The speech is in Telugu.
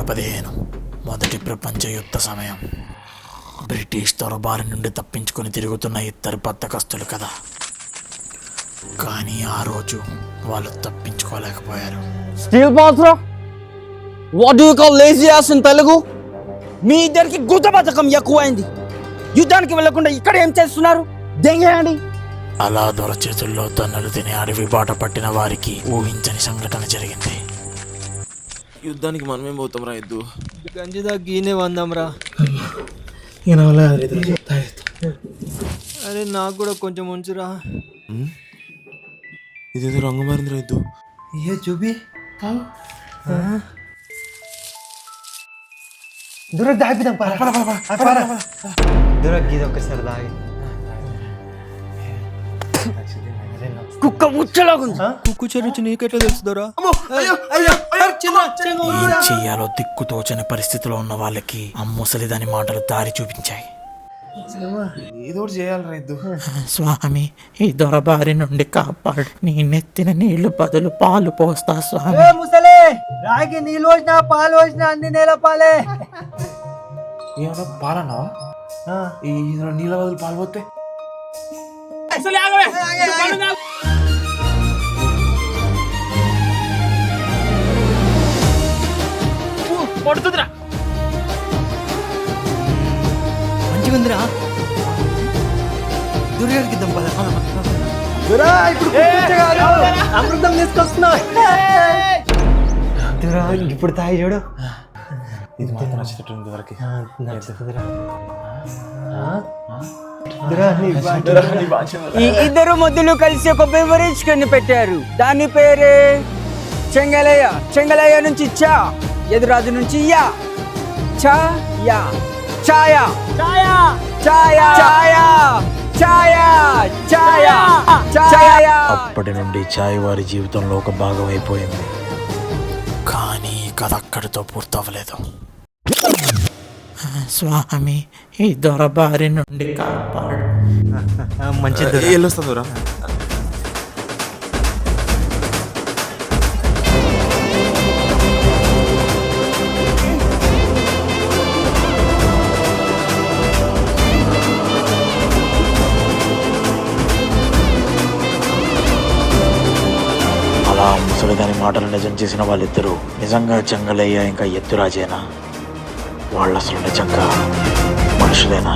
2015 మొదటి ప్రపంచ యుద్ధ సమయం. బ్రిటిష్ తొరబారి నుండి తప్పించుకొని తిరుగుతున్న ఇద్దరు బద్దకస్తులు కదా. కానీ ఆ రోజు వాళ్ళు తప్పించుకోలేకపోయారు. స్టీల్ పాత్ర, what do you call lazy ass in Telugu? మీ ఇద్దరికి గుర్త పథకం ఎక్కువైంది. యుద్ధానికి వెళ్లకుండా ఇక్కడ ఏం చేస్తున్నారు? దెంగేయండి. అలా దొర చేతుల్లో తన్నులు తిని అడవి బాట పట్టిన వారికి ఊహించని సంఘటన జరిగింది. యుద్ధానికి మనమేం పోతాం రా ఎద్దు. గంజిదా గీనే వందాంరా. అరే నాకు కూడా కొంచెం ఉంచురా. ఇదేదో రంగు మారింది రా ఎద్దు. ఏ చూపి దూర దాపిదాం. దూర గీద ఒక్కసారి దాగి. కుక్క ముచ్చలాగుంది. కుక్కు చెరుచు నీకెట్లా తెలుస్తుందరా? ఏం చెయ్యాలో దిక్కుతోచని పరిస్థితిలో ఉన్న వాళ్ళకి ఆ ముసలిదాని మాటలు దారి చూపించాయి. ఏదో ఒకటి చేయాలి రా ఎద్దు. స్వామి, ఈ దొరబారి నుండి కాపాడు. నీ నెత్తిన నీళ్లు బదులు పాలు పోస్తా స్వామి. ముసలే రాగి నీళ్ళు వచ్చినా పాలు వచ్చినా అన్ని నేల పాలే. ఏమన్నా పాలన్నావా? ఈ నీళ్ళ బదులు పాలు పోతే పడుతుందిరా. మంచిగుందిరా. దుర్గాడికిద్దాం పద. అమృతం తీసుకొస్తున్నావు. ఇప్పుడు తాగి చూడు. ఇది మాత్రం నచ్చేటట్టు వరకు ఈ ఇద్దరు మొద్దులు కలిసి ఒక బెవరేజ్ కన్ను పెట్టారు. దాని పేరే చెంగలయ్య. చెంగలయ్య నుంచి చా, ఎదురాజు నుంచి యా. చా యా ఛాయా ఛాయా ఛాయా ఛాయా ఛాయా ఛాయా ఛాయా. అప్పటి నుండి ఛాయ్ వారి జీవితంలో ఒక భాగం అయిపోయింది. కానీ కథ అక్కడితో పూర్తవ్వలేదు. స్వామి, ఈ దొరబారి నుండి కాపాడు. మంచిది. వెళ్ళొస్తుంది రా. అలా ముసలిదాని మాటలు నిజం చేసిన వాళ్ళిద్దరూ నిజంగా చెంగలయ్య ఇంకా ఎత్తురాజేనా? వాళ్ళు అసలు నిజంగా మనుషులేనా?